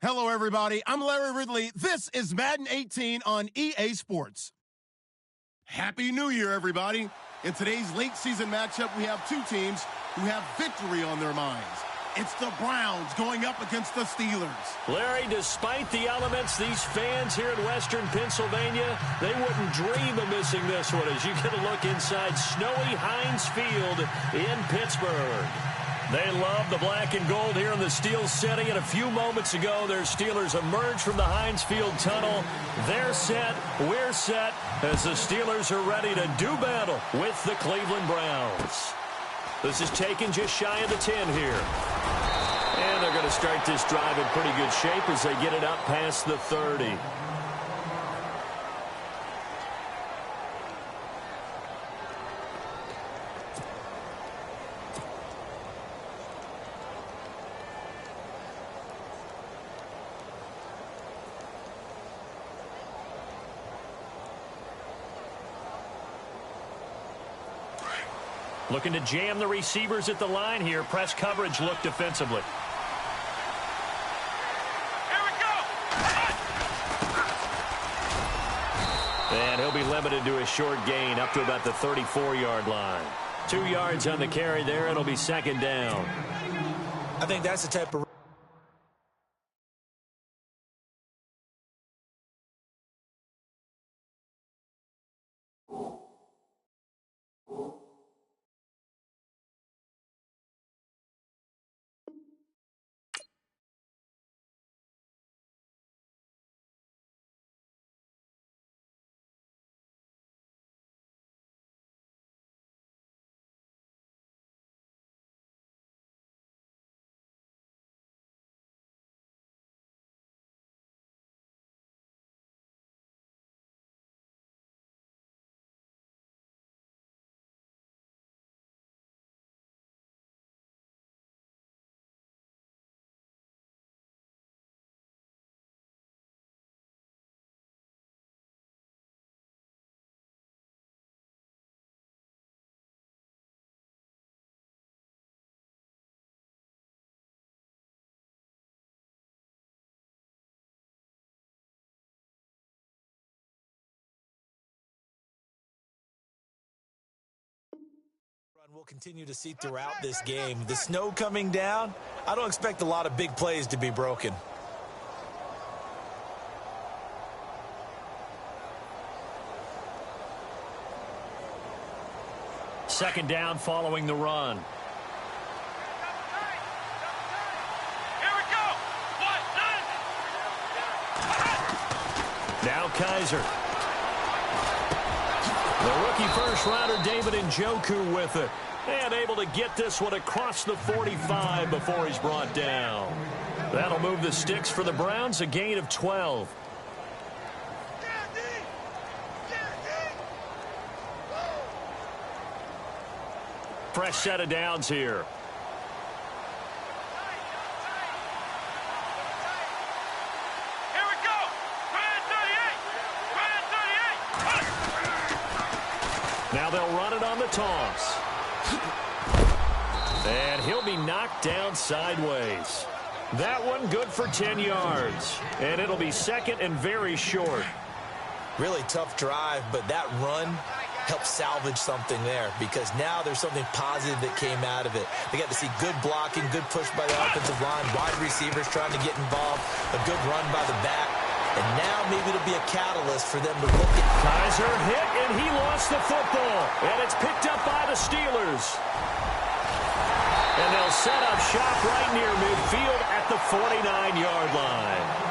Hello, everybody. I'm Larry Ridley. This is Madden 18 on EA Sports. Happy New Year, everybody. In today's late season matchup, we have two teams who have victory on their minds. It's the Browns going up against the Steelers. Larry, despite the elements, these fans here in Western Pennsylvania, they wouldn't dream of missing this one as you get a look inside snowy Heinz Field in Pittsburgh. They love the black and gold here in the Steel City, and a few moments ago, their Steelers emerged from the Heinz Field tunnel. They're set, we're set, as the Steelers are ready to do battle with the Cleveland Browns. This is taken just shy of the 10 here. And they're going to start this drive in pretty good shape as they get it up past the 30. Looking to jam the receivers at the line here. Press coverage look defensively. Here we go. And he'll be limited to a short gain up to about the 34-yard line. 2 yards on the carry there. It'll be second down. I think that's the type of... We'll continue to see throughout this game. The snow coming down, I don't expect a lot of big plays to be broken. Second down following the run. Here we go. Now Kaiser. The rookie first-rounder David Njoku with it. And able to get this one across the 45 before he's brought down. That'll move the sticks for the Browns, a gain of 12. Fresh set of downs here. Now they'll run it on the toss. And he'll be knocked down sideways. That one good for 10 yards. And it'll be second and very short. Really tough drive, but that run helped salvage something there because now there's something positive that came out of it. They got to see good blocking, good push by the offensive line, wide receivers trying to get involved, a good run by the back. And now maybe it'll be a catalyst for them to look at. Kaiser hit, and he lost the football. And it's picked up by the Steelers. And they'll set up shop right near midfield at the 49-yard line.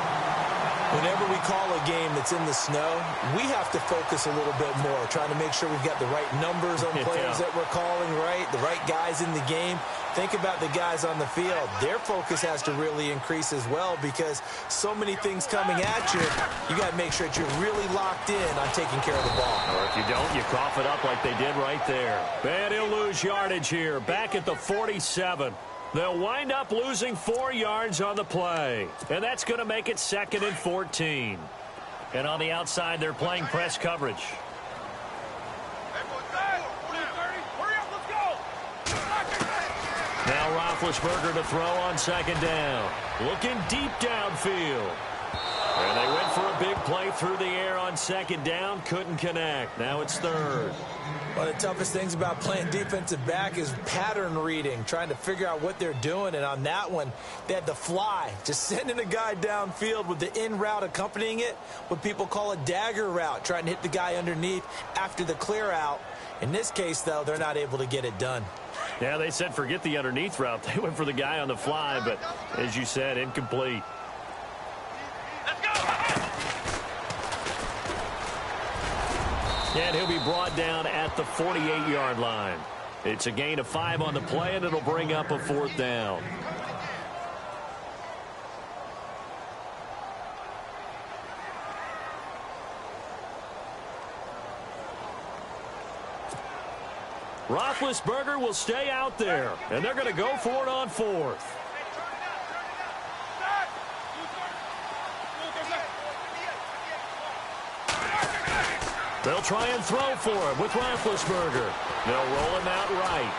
Whenever we call a game that's in the snow, we have to focus a little bit more, trying to make sure we've got the right numbers on players that we're calling right, the right guys in the game. Think about the guys on the field. Their focus has to really increase as well because so many things coming at you, you got to make sure that you're really locked in on taking care of the ball. Or if you don't, you cough it up like they did right there. And he'll lose yardage here, back at the 47. They'll wind up losing 4 yards on the play. And that's going to make it second and 14. And on the outside, they're playing press coverage. Now Roethlisberger to throw on second down. Looking deep downfield. And they went for a big play through the air on second down. Couldn't connect. Now it's third. One of the toughest things about playing defensive back is pattern reading, trying to figure out what they're doing. And on that one, they had the fly, just sending a guy downfield with the in route accompanying it, what people call a dagger route, trying to hit the guy underneath after the clear out. In this case, though, they're not able to get it done. Yeah, they said forget the underneath route. They went for the guy on the fly, but as you said, incomplete. And he'll be brought down at the 48-yard line. It's a gain of 5 on the play, and it'll bring up a 4th down. Roethlisberger will stay out there, and they're going to go for it on 4th. They'll try and throw for him with Roethlisberger. They'll roll him out right.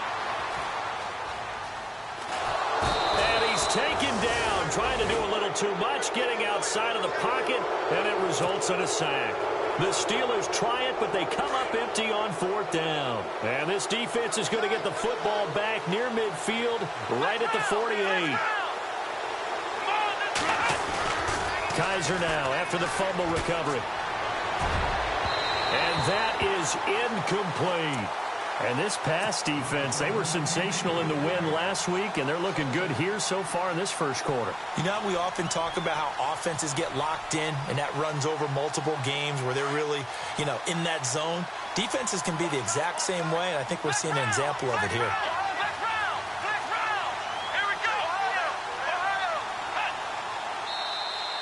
And he's taken down, trying to do a little too much, getting outside of the pocket, and it results in a sack. The Steelers try it, but they come up empty on 4th down. And this defense is going to get the football back near midfield, right at the 48. Kaiser now after the fumble recovery. And that is incomplete. And this pass defense, they were sensational in the win last week, and they're looking good here so far in this first quarter. You know, we often talk about how offenses get locked in, and that runs over multiple games where they're really, in that zone. Defenses can be the exact same way, and I think we're seeing an example of it here.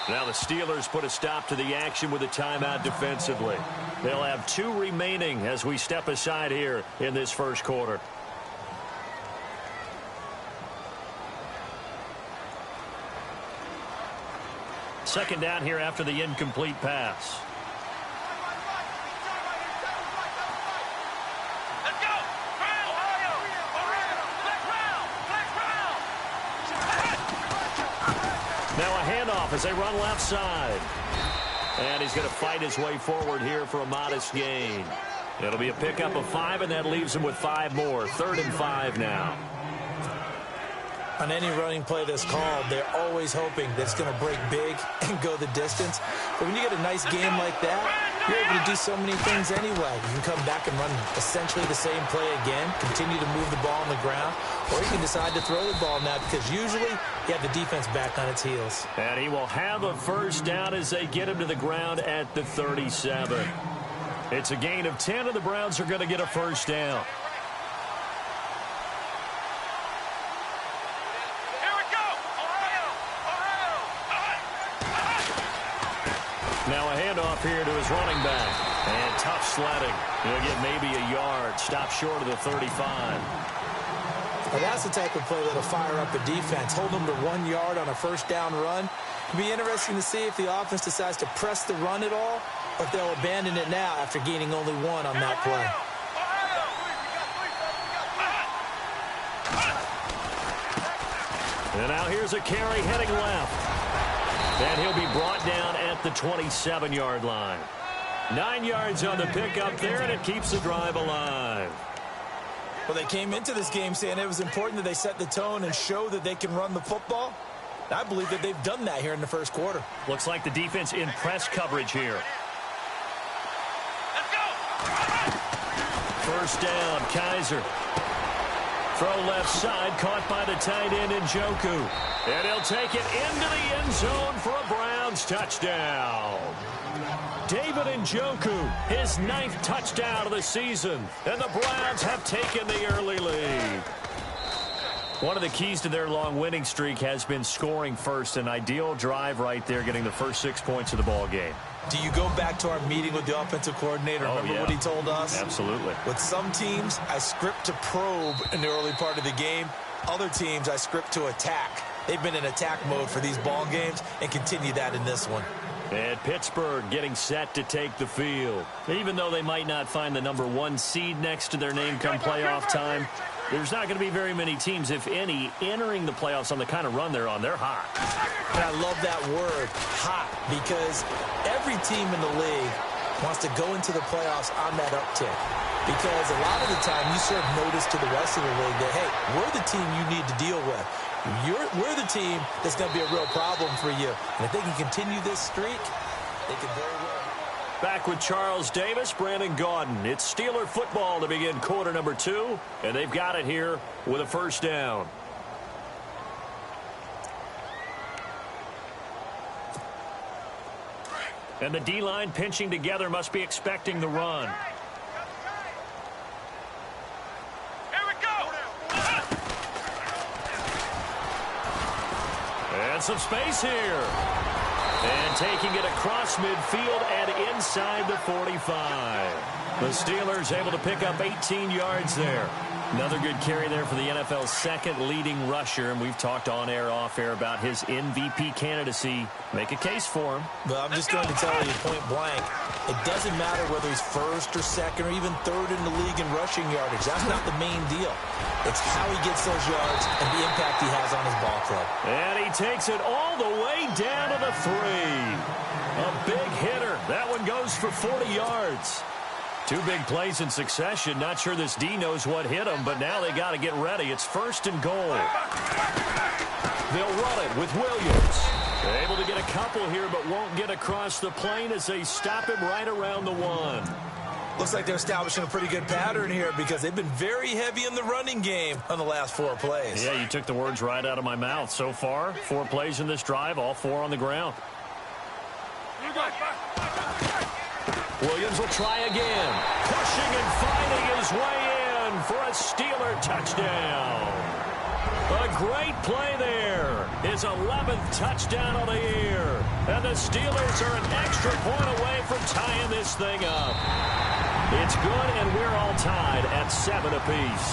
Now the Steelers put a stop to the action with a timeout defensively. They'll have 2 remaining as we step aside here in this first quarter. Second down here after the incomplete pass. Now a handoff as they run left side. And he's going to fight his way forward here for a modest gain. It'll be a pickup of 5, and that leaves him with 5 more. 3rd and 5 now. On any running play that's called, they're always hoping that it's going to break big and go the distance. But when you get a nice game like that, you're able to do so many things anyway. You can come back and run essentially the same play again, continue to move the ball on the ground, or you can decide to throw the ball now because usually you have the defense back on its heels. And he will have a first down as they get him to the ground at the 37. It's a gain of 10, and the Browns are going to get a first down. Now a handoff here to his running back. And tough sledding. He'll get maybe a yard. Stop short of the 35. Well, that's the type of play that'll fire up a defense. Hold them to 1 yard on a first down run. It'll be interesting to see if the offense decides to press the run at all, or if they'll abandon it now after gaining only 1 on that play. And now here's a carry heading left. And he'll be brought down at the 27-yard line. 9 yards on the pickup there, and it keeps the drive alive. Well, they came into this game saying it was important that they set the tone and show that they can run the football. I believe that they've done that here in the first quarter. Looks like the defense in press coverage here. Let's go. First down, Kaiser. Throw left side, caught by the tight end Njoku. And he'll take it into the end zone for a Browns touchdown. David Njoku, his 9th touchdown of the season. And the Browns have taken the early lead. One of the keys to their long winning streak has been scoring first. An ideal drive right there, getting the first 6 points of the ball game. Do you go back to our meeting with the offensive coordinator? Remember what he told us? Absolutely. With some teams, I script to probe in the early part of the game. Other teams, I script to attack. They've been in attack mode for these ball games and continue that in this one. And Pittsburgh getting set to take the field. Even though they might not find the number 1 seed next to their name come playoff time, there's not going to be very many teams, if any, entering the playoffs on the kind of run they're on. They're hot. And I love that word, hot, because every team in the league wants to go into the playoffs on that uptick. Because a lot of the time you serve notice to the rest of the league that, hey, we're the team you need to deal with. We're the team that's going to be a real problem for you. And if they can continue this streak, they can very well. Back with Charles Davis, Brandon Gaudin. It's Steeler football to begin quarter number 2, and they've got it here with a first down. And the D-line pinching together must be expecting the run. And some space here. And taking it across midfield and inside the 45. The Steelers able to pick up 18 yards there. Another good carry there for the NFL's second leading rusher. And we've talked on air, off air about his MVP candidacy. Make a case for him. But I'm just going to tell you point blank, it doesn't matter whether he's first or second or even third in the league in rushing yardage. That's not the main deal. It's how he gets those yards and the impact he has on his ball club. And he takes it all the way down to the 3. A big hitter. That one goes for 40 yards. 2 big plays in succession. Not sure this D knows what hit him, but now they got to get ready. It's first and goal. They'll run it with Williams. They're able to get a couple here, but won't get across the plane as they stop him right around the 1. Looks like they're establishing a pretty good pattern here because they've been very heavy in the running game on the last 4 plays. Yeah, you took the words right out of my mouth. So far, 4 plays in this drive, all 4 on the ground. Williams will try again. Pushing and fighting his way in for a Steeler touchdown. A great play there. His 11th touchdown of the year. And the Steelers are an extra point away from tying this thing up. It's good, and we're all tied at 7 apiece.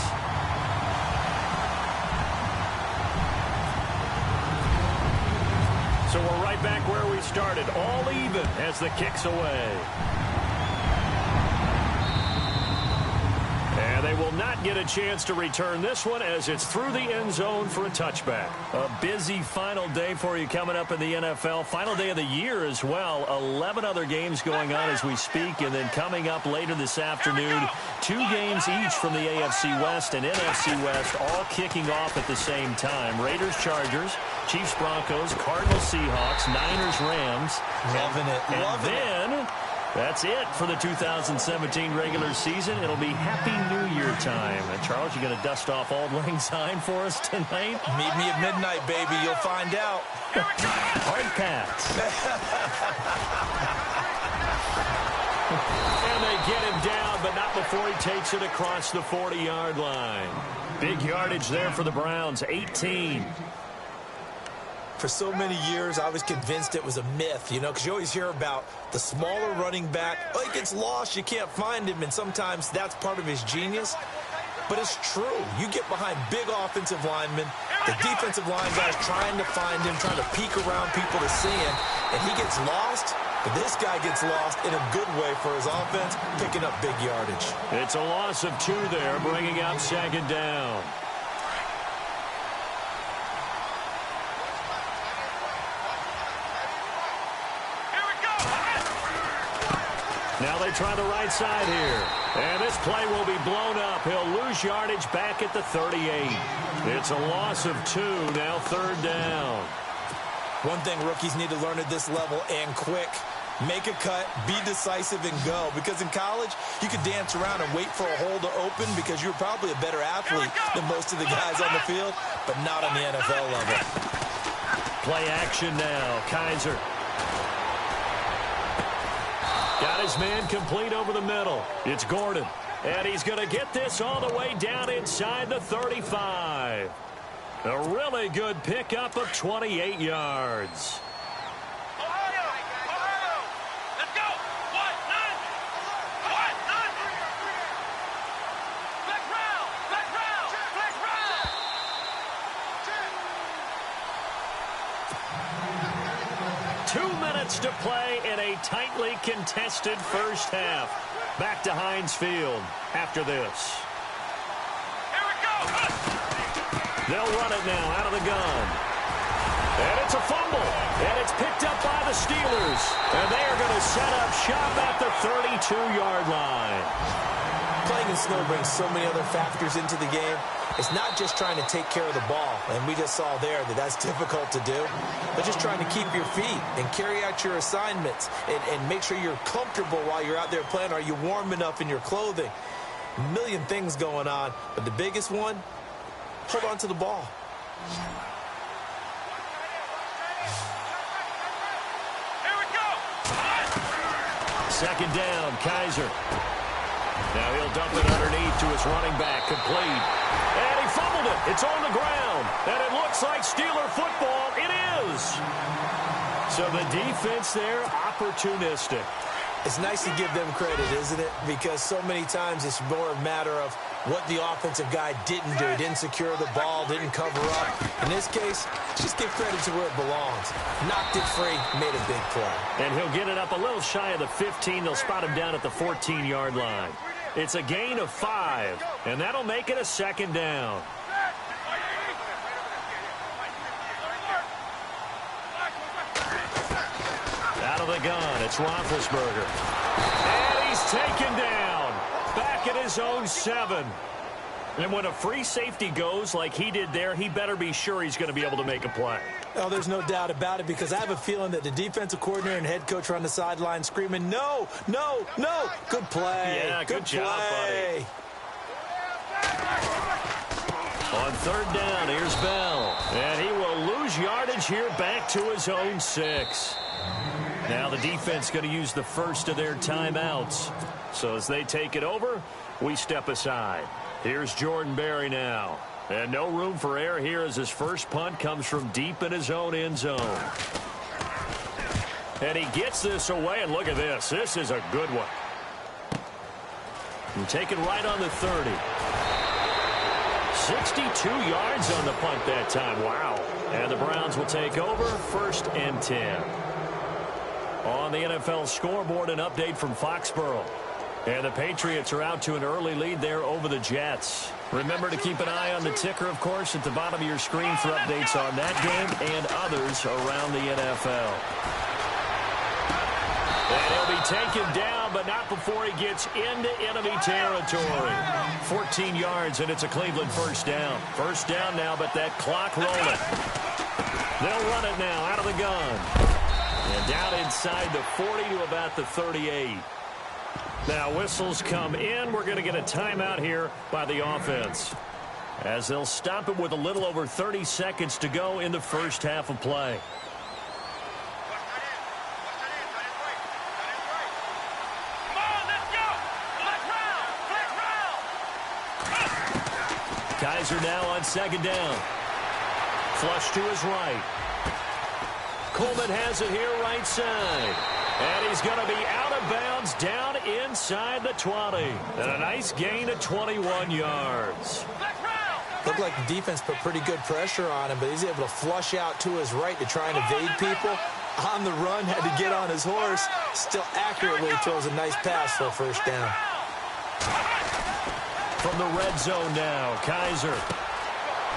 So we're right back where we started, all even as the kick's away. And they will not get a chance to return this one as it's through the end zone for a touchback. A busy final day for you coming up in the NFL. Final day of the year as well. 11 other games going on as we speak. And then coming up later this afternoon, 2 games each from the AFC West and NFC West, all kicking off at the same time. Raiders, Chargers, Chiefs, Broncos, Cardinals, Seahawks, Niners, Rams. Loving it. And then that's it for the 2017 regular season. It'll be Happy New Year time. And Charles, you going to dust off Auld Lang Syne for us tonight? Meet me at midnight, baby. You'll find out. Hard pass. And they get him down, but not before he takes it across the 40-yard line. Big yardage there for the Browns, 18. For so many years, I was convinced it was a myth, you know, because you always hear about the smaller running back. Oh, he gets lost, you can't find him, and sometimes that's part of his genius. But it's true. You get behind big offensive linemen, the defensive line guys trying to find him, trying to peek around people to see him, and he gets lost. But this guy gets lost in a good way for his offense, picking up big yardage. It's a loss of 2 there, bringing up 2nd down. Now they try the right side here. And this play will be blown up. He'll lose yardage back at the 38. It's a loss of 2, now 3rd down. One thing rookies need to learn at this level, and quick. Make a cut, be decisive, and go. Because in college, you could dance around and wait for a hole to open because you're probably a better athlete than most of the guys on the field, but not on the NFL level. Play action now. Kaiser. Got his man complete over the middle. It's Gordon. And he's going to get this all the way down inside the 35. A really good pickup of 28 yards. Let's go. What? None. What? None. Flex round. Flex round. Flex round. 2 minutes minutes to play in a tightly contested first half. Back to Heinz Field after this. Here we go. They'll run it now out of the gun. And it's a fumble. And it's picked up by the Steelers. And they are going to set up shop at the 32-yard line. Playing in snow brings so many other factors into the game. It's not just trying to take care of the ball, and we just saw there that that's difficult to do, but just trying to keep your feet and carry out your assignments and make sure you're comfortable while you're out there playing. Are you warm enough in your clothing? A million things going on, but the biggest one, hold on to the ball. Here we go. Second down, Kaiser. Now he'll dump it underneath to his running back, complete. And he fumbled it. It's on the ground. And it looks like Steeler football. It is. So the defense there, opportunistic. It's nice to give them credit, isn't it? Because so many times it's more a matter of what the offensive guy didn't do. He didn't secure the ball, didn't cover up. In this case, just give credit to where it belongs. Knocked it free, made a big play. And he'll get it up a little shy of the 15. They'll spot him down at the 14-yard line. It's a gain of 5, and that'll make it a second down. Out of the gun, it's Roethlisberger. And he's taken down. Back at his own 7. And when a free safety goes like he did there, he better be sure he's going to be able to make a play. Oh, there's no doubt about it, because I have a feeling that the defensive coordinator and head coach are on the sideline screaming, no, no, no. Good play. Yeah, good job, play. Buddy. On third down, here's Bell. And he will lose yardage here back to his own 6. Now the defense going to use the first of their timeouts. So as they take it over, we step aside. Here's Jordan Berry now. And no room for error here as his first punt comes from deep in his own end zone. And he gets this away, and look at this. This is a good one. And taken right on the 30. 62 yards on the punt that time. Wow. And the Browns will take over, 1st and 10. On the NFL scoreboard, an update from Foxborough. And the Patriots are out to an early lead there over the Jets. Remember to keep an eye on the ticker, of course, at the bottom of your screen for updates on that game and others around the NFL. And he'll be taken down, but not before he gets into enemy territory. 14 yards, and it's a Cleveland first down. First down now, but that clock rolling. They'll run it now out of the gun. And down inside the 40 to about the 38. Now whistles come in. We're going to get a timeout here by the offense, as they'll stop it with a little over 30 seconds to go in the first half of play. Come on, let's go. Flex round. Kaiser now on second down. Flush to his right. Coleman has it here right side. And he's going to be out of bounds down inside the 20. And a nice gain of 21 yards. Looked like the defense put pretty good pressure on him, but he's able to flush out to his right to try and evade people. On the run, had to get on his horse. Still accurately throws a nice pass for a first down. From the red zone now, Kaiser.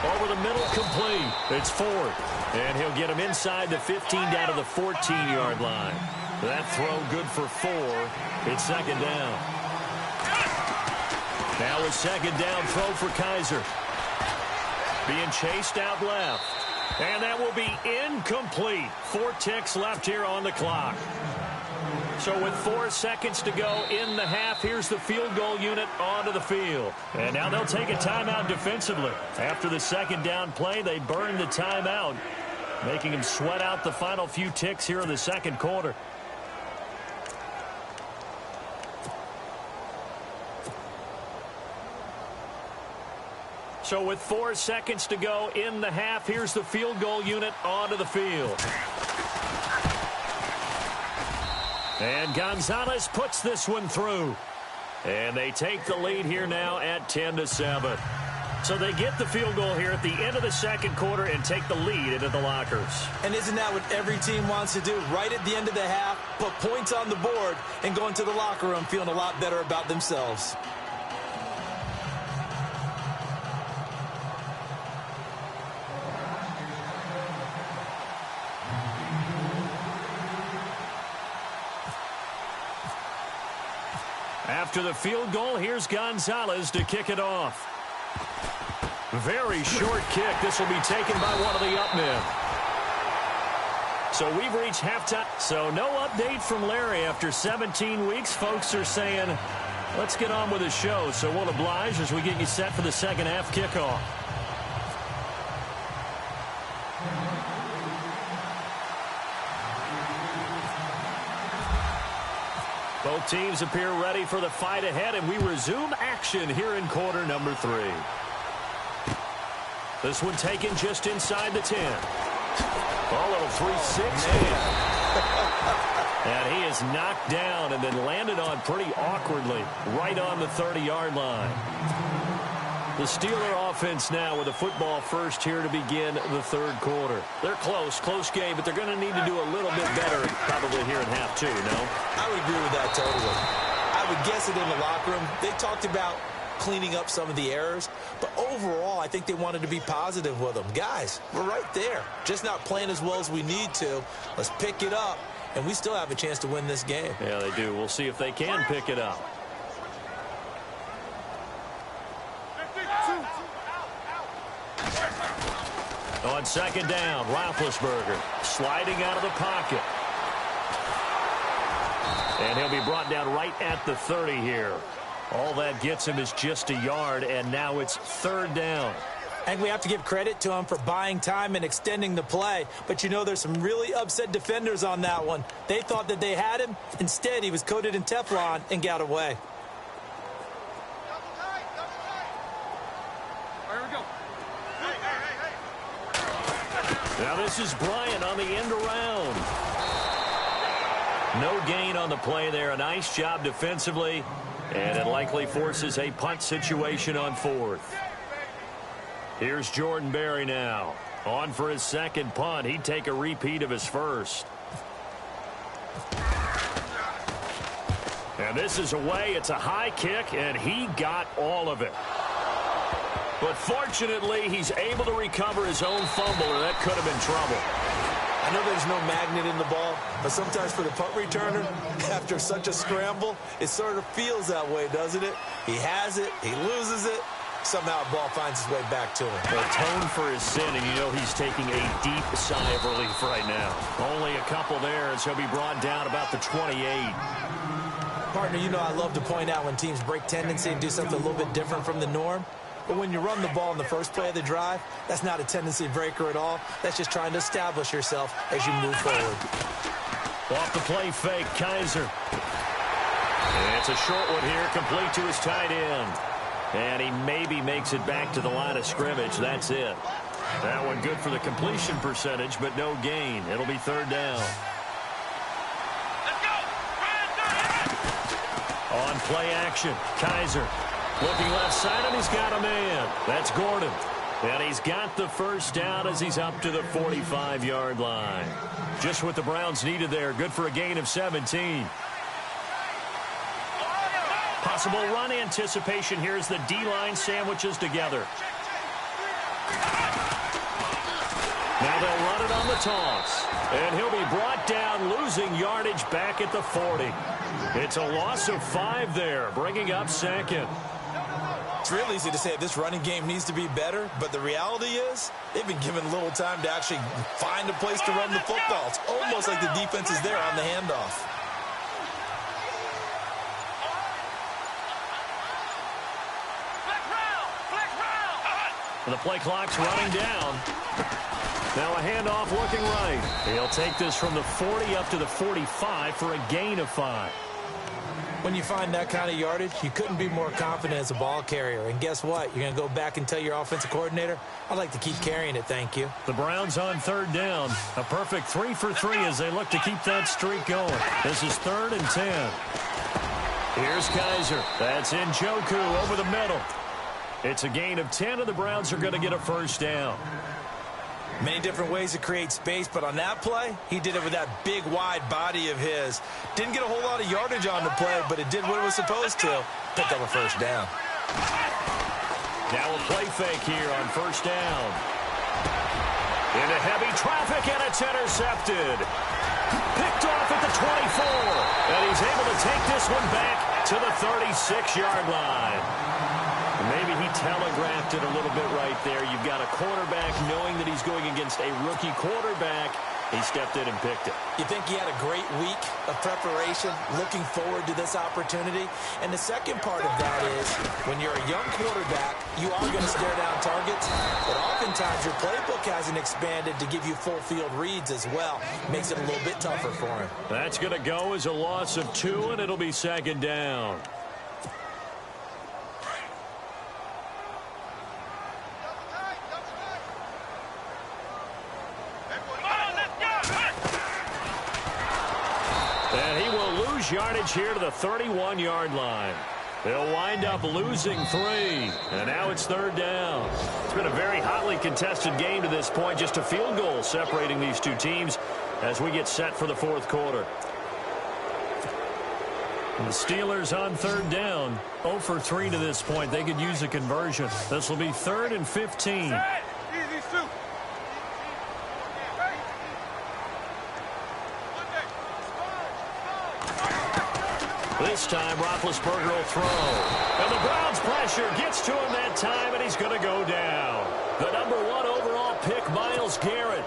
Over the middle, complete. It's 4th. And he'll get him inside the 15 down to the 14-yard line. That throw good for 4. It's second down. Now a second down throw for Kaiser. Being chased out left. And that will be incomplete. 4 ticks left here on the clock. So with 4 seconds to go in the half, here's the field goal unit onto the field. And now they'll take a timeout defensively. After the second down play, they burn the timeout, making them sweat out the final few ticks here in the second quarter. So with 4 seconds to go in the half, here's the field goal unit onto the field. And Gonzalez puts this one through. And they take the lead here now at 10-7. So they get the field goal here at the end of the second quarter and take the lead into the lockers. And isn't that what every team wants to do? Right at the end of the half, put points on the board and go into the locker room feeling a lot better about themselves. After the field goal, here's Gonzalez to kick it off. Very short kick. This will be taken by one of the up men. So we've reached halftime. So no update from Larry after 17 weeks. Folks are saying, let's get on with the show. So we'll oblige as we get you set for the second half kickoff. Both teams appear ready for the fight ahead, and we resume action here in quarter number 3. This one taken just inside the 10. A little 360. And he is knocked down and then landed on pretty awkwardly right on the 30-yard line. The Steeler offense now with a football first here to begin the third quarter. They're close game, but they're going to need to do a little bit better probably here in half 2, no? I would agree with that totally. I would guess it in the locker room. They talked about cleaning up some of the errors, but overall I think they wanted to be positive with them. Guys, we're right there, just not playing as well as we need to. Let's pick it up, and we still have a chance to win this game. Yeah, they do. We'll see if they can pick it up. On second down, Roethlisberger sliding out of the pocket. And he'll be brought down right at the 30 here. All that gets him is just a yard, and now it's third down. And we have to give credit to him for buying time and extending the play. But, you know, there's some really upset defenders on that one. They thought that they had him. Instead, he was coated in Teflon and got away. Here we go. Now this is Bryant on the end around. No gain on the play there. A nice job defensively. And it likely forces a punt situation on fourth. Here's Jordan Berry now. On for his second punt. He'd take a repeat of his first. And this is away. It's a high kick, and he got all of it. But fortunately, he's able to recover his own fumble, or that could have been trouble. I know there's no magnet in the ball, but sometimes for the punt returner, after such a scramble, it sort of feels that way, doesn't it? He has it, he loses it, somehow the ball finds its way back to him. Atone for his sin, and you know he's taking a deep sigh of relief right now. Only a couple there, and so he'll be brought down about the 28. Partner, you know I love to point out when teams break tendency and do something a little bit different from the norm. But when you run the ball in the first play of the drive, that's not a tendency breaker at all. That's just trying to establish yourself as you move forward. Off the play fake, Kaiser. And it's a short one here, complete to his tight end. And he maybe makes it back to the line of scrimmage. That's it. That one good for the completion percentage, but no gain. It'll be third down. Let's go. On play action, Kaiser. Looking left side, and he's got a man. That's Gordon. And he's got the first down as he's up to the 45-yard line. Just what the Browns needed there. Good for a gain of 17. Possible run anticipation here as the D-line sandwiches together. Now they'll run it on the toss. And he'll be brought down, losing yardage back at the 40. It's a loss of 5 there, bringing up second. It's real easy to say this running game needs to be better, but the reality is they've been given little time to actually find a place to run the football. It's almost like the defense is there on the handoff. The play clock's running down. Now a handoff looking right. He'll take this from the 40 up to the 45 for a gain of 5. When you find that kind of yardage, you couldn't be more confident as a ball carrier. And guess what? You're going to go back and tell your offensive coordinator, I'd like to keep carrying it, thank you. The Browns on third down. A perfect 3 for 3 as they look to keep that streak going. This is 3rd and 10. Here's Kaiser. That's Njoku over the middle. It's a gain of 10, and the Browns are going to get a first down. Many different ways to create space, but on that play, he did it with that big, wide body of his. Didn't get a whole lot of yardage on the play, but it did what it was supposed to. Picked up a first down. Now a play fake here on first down. Into heavy traffic, and it's intercepted. Picked off at the 24, and he's able to take this one back to the 36-yard line. Maybe he telegraphed it a little bit right there. You've got a quarterback knowing that he's going against a rookie quarterback. He stepped in and picked it. You think he had a great week of preparation, looking forward to this opportunity? And the second part of that is, when you're a young quarterback, you are going to stare down targets, but oftentimes your playbook hasn't expanded to give you full field reads as well. Makes it a little bit tougher for him. That's going to go as a loss of 2, and it'll be second down. And he will lose yardage here to the 31-yard line. They'll wind up losing 3, and now it's third down. It's been a very hotly contested game to this point, just a field goal separating these two teams as we get set for the fourth quarter. And the Steelers on third down, 0 for 3 to this point. They could use a conversion. This will be 3rd and 15. This time, Roethlisberger will throw. And the Browns' pressure gets to him that time, and he's going to go down. The #1 overall pick, Myles Garrett.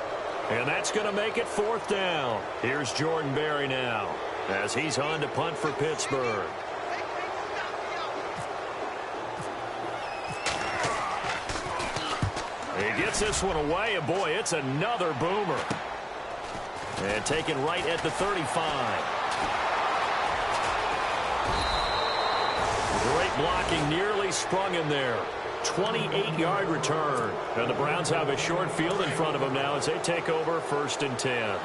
And that's going to make it 4th down. Here's Jordan Berry now as he's on to punt for Pittsburgh. He gets this one away, and boy, it's another boomer. And taken right at the 35. Great blocking, nearly sprung him there. 28-yard return. And the Browns have a short field in front of them now as they take over 1st and 10.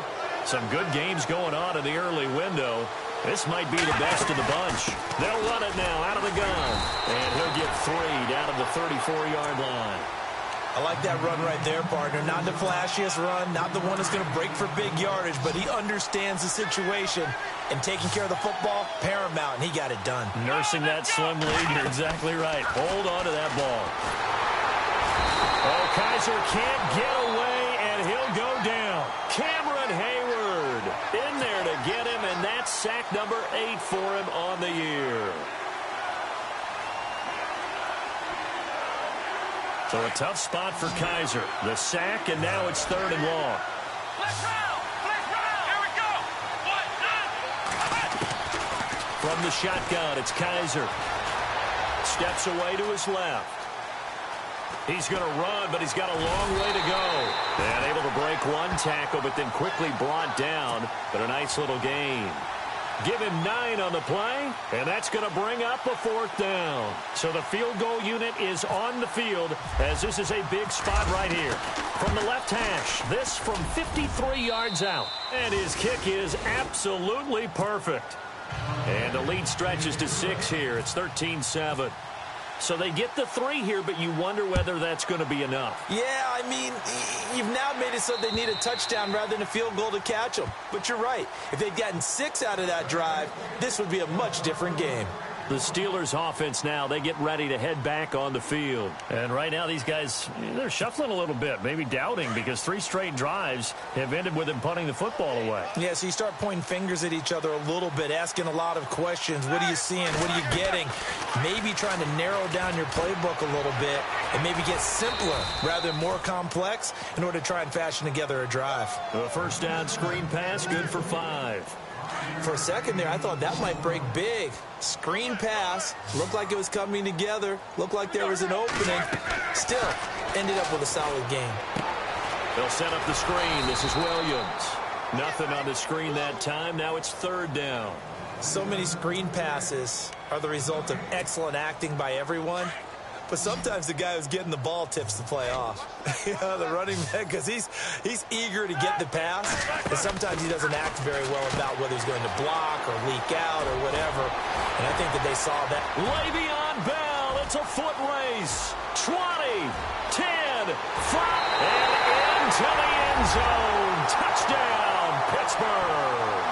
Some good games going on in the early window. This might be the best of the bunch. They'll run it now out of the gun. And he'll get 3 down to the 34-yard line. I like that run right there, partner. Not the flashiest run, not the one that's going to break for big yardage, but he understands the situation, and taking care of the football, paramount, and he got it done. Nursing that slim lead, you're exactly right. Hold on to that ball. Oh, Kaiser can't get away, and he'll go down. Cameron Hayward in there to get him, and that's sack number 8 for him on the year. So a tough spot for Kaiser. The sack, and now it's 3rd and long. Here we go. From the shotgun, it's Kaiser. Steps away to his left. He's going to run, but he's got a long way to go. And able to break one tackle, but then quickly brought down. But a nice little gain. Give him 9 on the play, and that's going to bring up a 4th down. So the field goal unit is on the field as this is a big spot right here. From the left hash, this from 53 yards out. And his kick is absolutely perfect. And the lead stretches to 6 here. It's 13-7. So they get the 3 here, but you wonder whether that's going to be enough. Yeah, I mean, you've now made it so they need a touchdown rather than a field goal to catch them. But you're right. If they'd gotten 6 out of that drive, this would be a much different game. The Steelers offense now, they get ready to head back on the field. And right now these guys, they're shuffling a little bit, maybe doubting, because 3 straight drives have ended with them punting the football away. Yeah, so you start pointing fingers at each other a little bit, asking a lot of questions. What are you seeing? What are you getting? Maybe trying to narrow down your playbook a little bit and maybe get simpler rather than more complex in order to try and fashion together a drive. A first down screen pass, good for 5. For a second there, I thought that might break big. Screen pass. Looked like it was coming together. Looked like there was an opening. Still, ended up with a solid game. They'll set up the screen. This is Williams. Nothing on the screen that time. Now it's 3rd down. So many screen passes are the result of excellent acting by everyone. But sometimes the guy who's getting the ball tips the play off. The running back, because he's eager to get the pass, but sometimes he doesn't act very well about whether he's going to block or leak out or whatever. And I think that they saw that. Le'Veon Bell it's a foot race. 20, 10, 5, and into the end zone. Touchdown, Pittsburgh.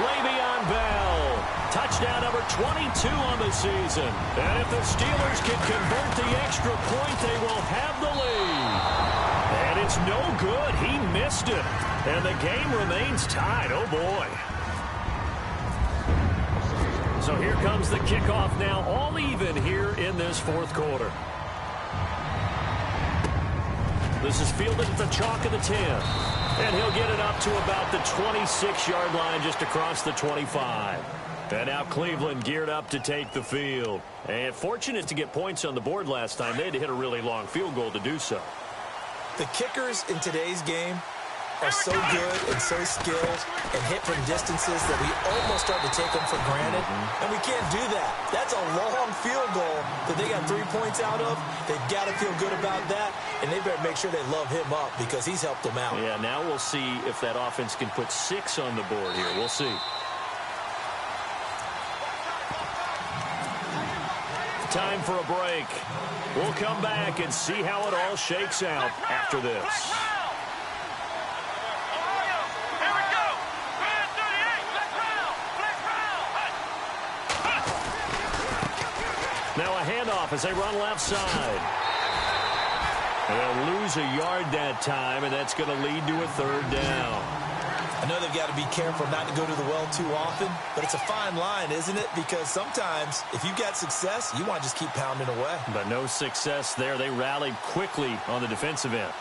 Le'Veon Bell, touchdown number 22 on the season. And if the Steelers can convert the extra point, they will have the lead. And it's no good. He missed it. And the game remains tied. Oh, boy. So here comes the kickoff now, all even here in this fourth quarter. This is fielded at the chalk of the 10. And he'll get it up to about the 26-yard line just across the 25. And now Cleveland geared up to take the field. And fortunate to get points on the board last time. They had to hit a really long field goal to do so. The kickers in today's game are so good and so skilled and hit from distances that we almost start to take them for granted. And we can't do that. That's a long field goal that they got 3 points out of. They've got to feel good about that, and they better make sure they love him up because he's helped them out. Yeah, now we'll see if that offense can put 6 on the board here. We'll see. Time for a break. We'll come back and see how it all shakes out after this. Now a handoff as they run left side. They'll lose a yard that time, and that's going to lead to a third down. I know they've got to be careful not to go to the well too often, but it's a fine line, isn't it? Because sometimes if you've got success, you want to just keep pounding away. But no success there. They rallied quickly on the defensive end.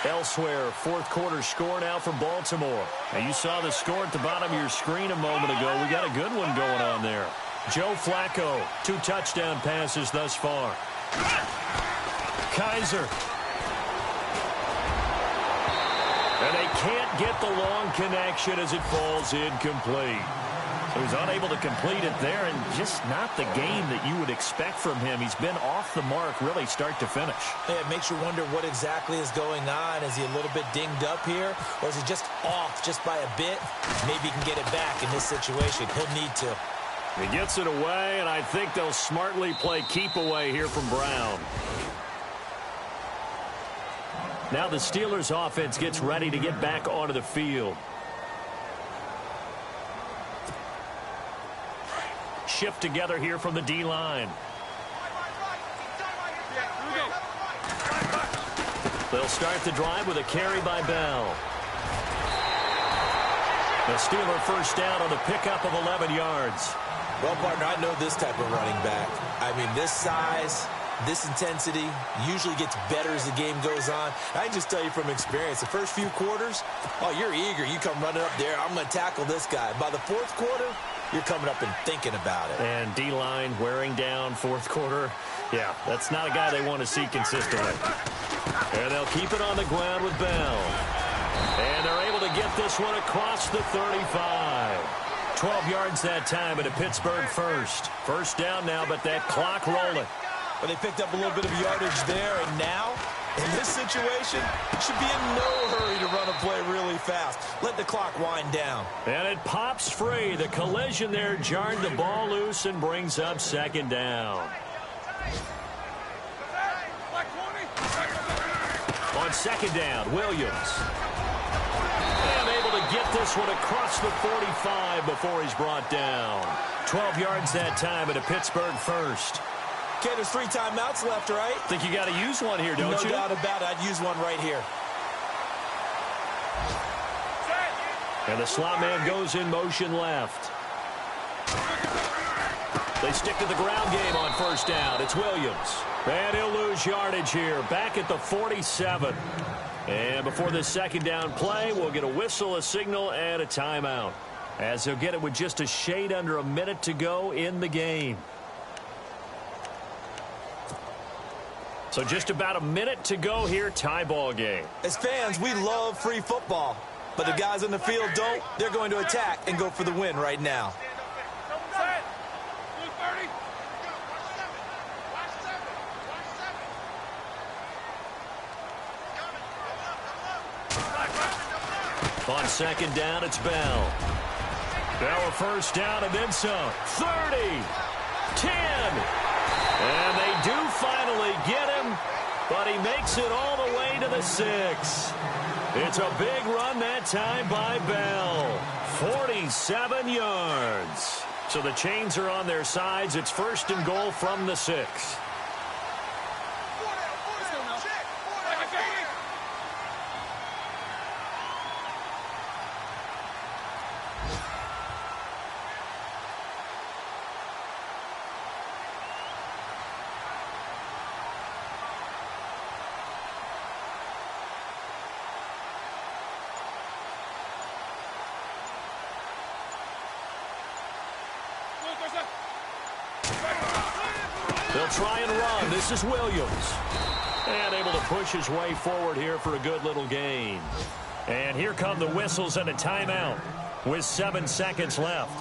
Elsewhere, fourth quarter score now from Baltimore. Now you saw the score at the bottom of your screen a moment ago. We got a good one going on there. Joe Flacco, 2 touchdown passes thus far. Kaiser. And they can't get the long connection as it falls incomplete. He was unable to complete it there, and just not the game that you would expect from him. He's been off the mark really start to finish. Yeah, it makes you wonder what exactly is going on. Is he a little bit dinged up here, or is he just off just by a bit? Maybe he can get it back in this situation. He'll need to. He gets it away, and I think they'll smartly play keep away here from Brown. Now the Steelers offense gets ready to get back onto the field. Shift together here from the D-line. They'll start the drive with a carry by Bell. The Steeler first down on the pickup of 11 yards. Well, partner, I know this type of running back. I mean, this size, this intensity usually gets better as the game goes on. I can just tell you from experience, the first few quarters, oh, you're eager. You come running up there, I'm going to tackle this guy. By the fourth quarter, you're coming up and thinking about it. And D-line wearing down fourth quarter. Yeah, that's not a guy they want to see consistently. And they'll keep it on the ground with Bell. And they're able to get this one across the 35. 12 yards that time, and a Pittsburgh first. First down now, but that clock rolling. Well, they picked up a little bit of yardage there, and now, in this situation, should be in no hurry to run a play really fast. Let the clock wind down. And it pops free. The collision there jarred the ball loose and brings up second down. On second down, Williams. And able to get this one across the 45 before he's brought down. 12 yards that time, and a Pittsburgh first. Okay, there's 3 timeouts left, right? Think you got to use one here, don't you? No doubt about it. I'd use one right here. And the slot man goes in motion left. They stick to the ground game on first down. It's Williams. And he'll lose yardage here. Back at the 47. And before this second down play, we'll get a whistle, a signal, and a timeout. As they'll get it with just a shade under a minute to go in the game. So just about a minute to go here, tie ball game. As fans, we love free football. But the guys on the field don't. They're going to attack and go for the win right now. On second down, it's Bell. Bell a first down and then some. 30, 10, And they do finally get him, but he makes it all the way to the 6. It's a big run that time by Bell. 47 yards. So the chains are on their sides. It's 1st and goal from the 6. They'll try and run. This is Williams. And able to push his way forward here for a good little gain. And here come the whistles and a timeout with 7 seconds left.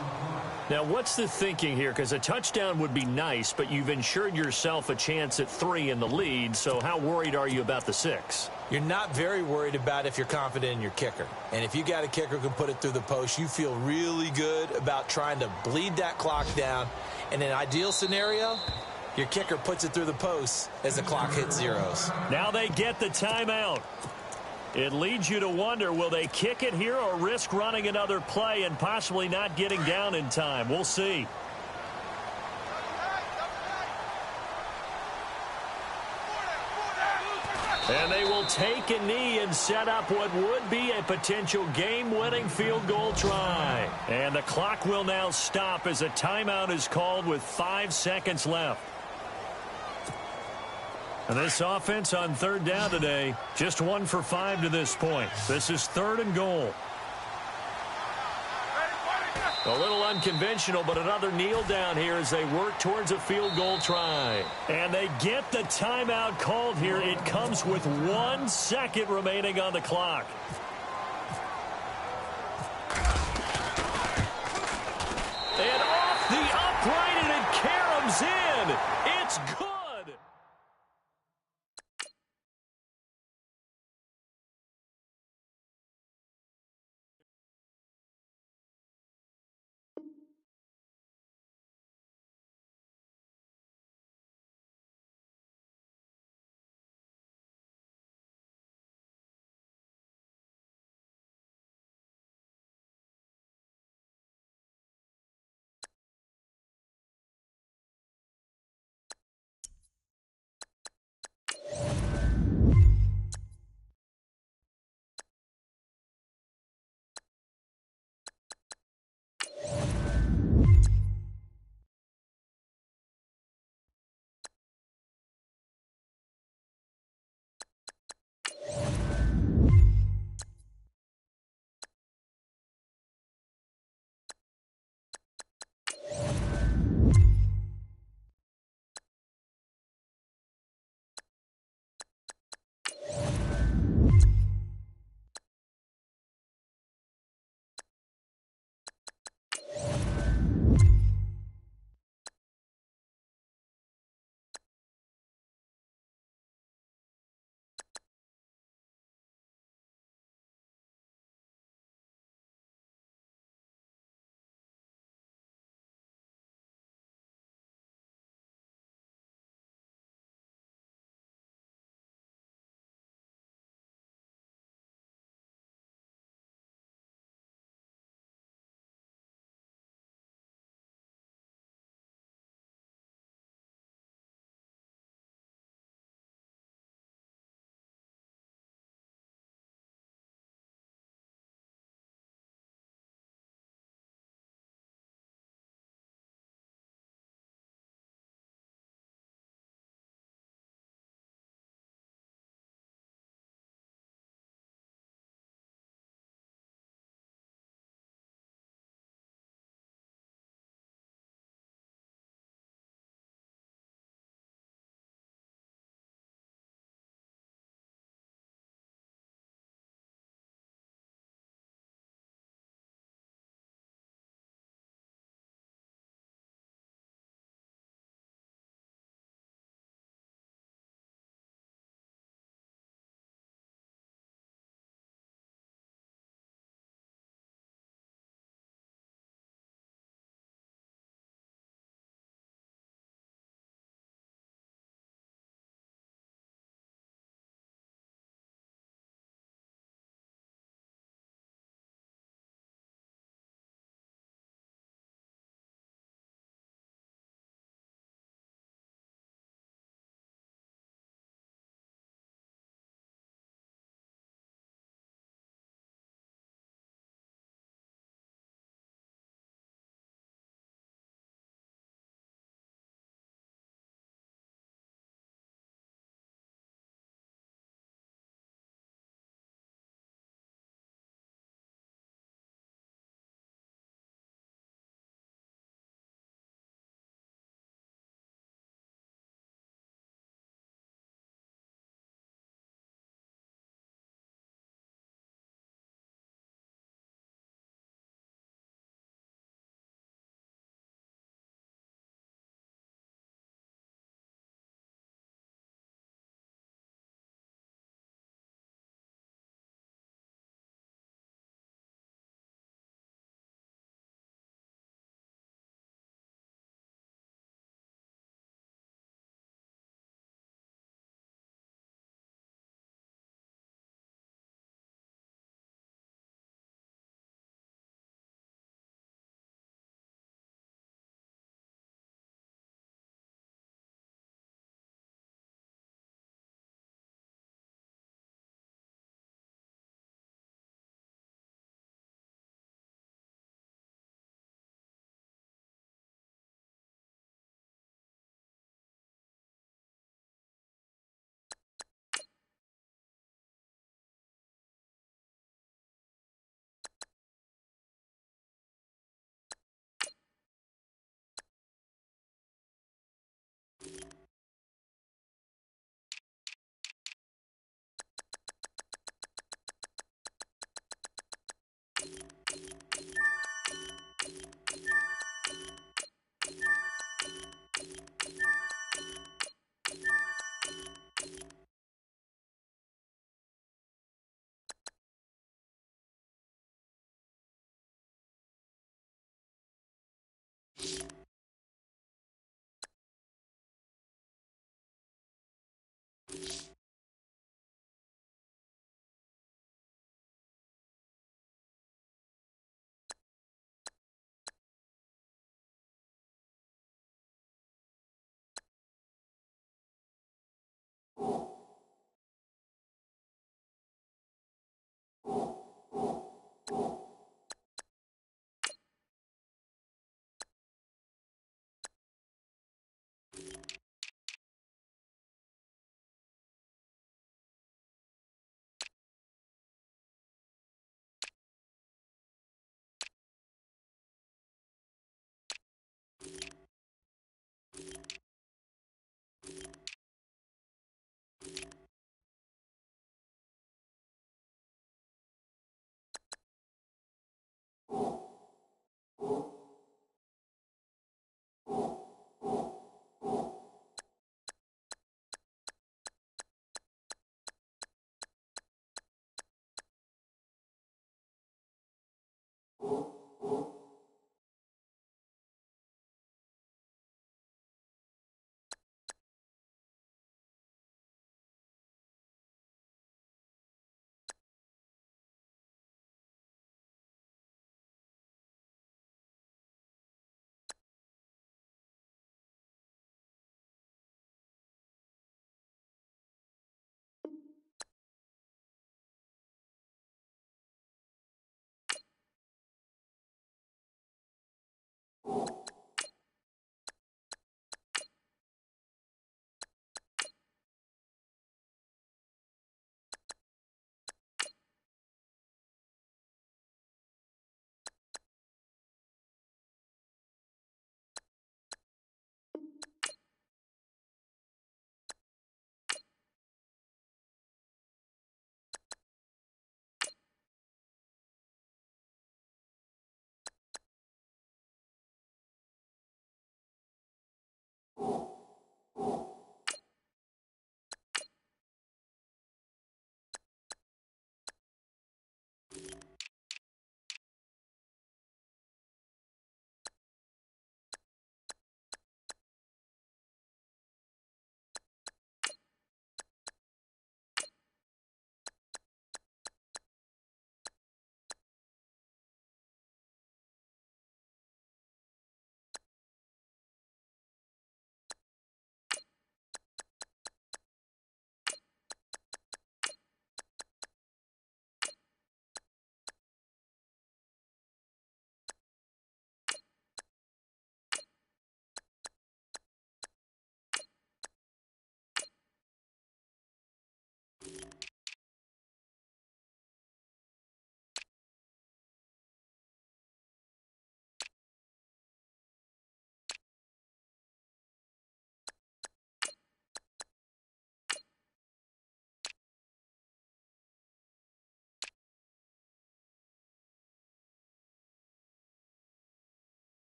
Now, what's the thinking here? Because a touchdown would be nice, but you've ensured yourself a chance at 3 in the lead, so how worried are you about the 6? You're not very worried about if you're confident in your kicker. And if you got a kicker who can put it through the post, you feel really good about trying to bleed that clock down. In an ideal scenario, your kicker puts it through the post as the clock hits zeros. Now they get the timeout. It leads you to wonder, will they kick it here or risk running another play and possibly not getting down in time? We'll see. And they will take a knee and set up what would be a potential game-winning field goal try. And the clock will now stop as a timeout is called with 5 seconds left. And this offense on 3rd down today, just 1 for 5 to this point. This is 3rd and goal. A little unconventional, but another kneel down here as they work towards a field goal try. And they get the timeout called here. It comes with 1 second remaining on the clock. And off the upright, and it caroms in. It's good.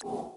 You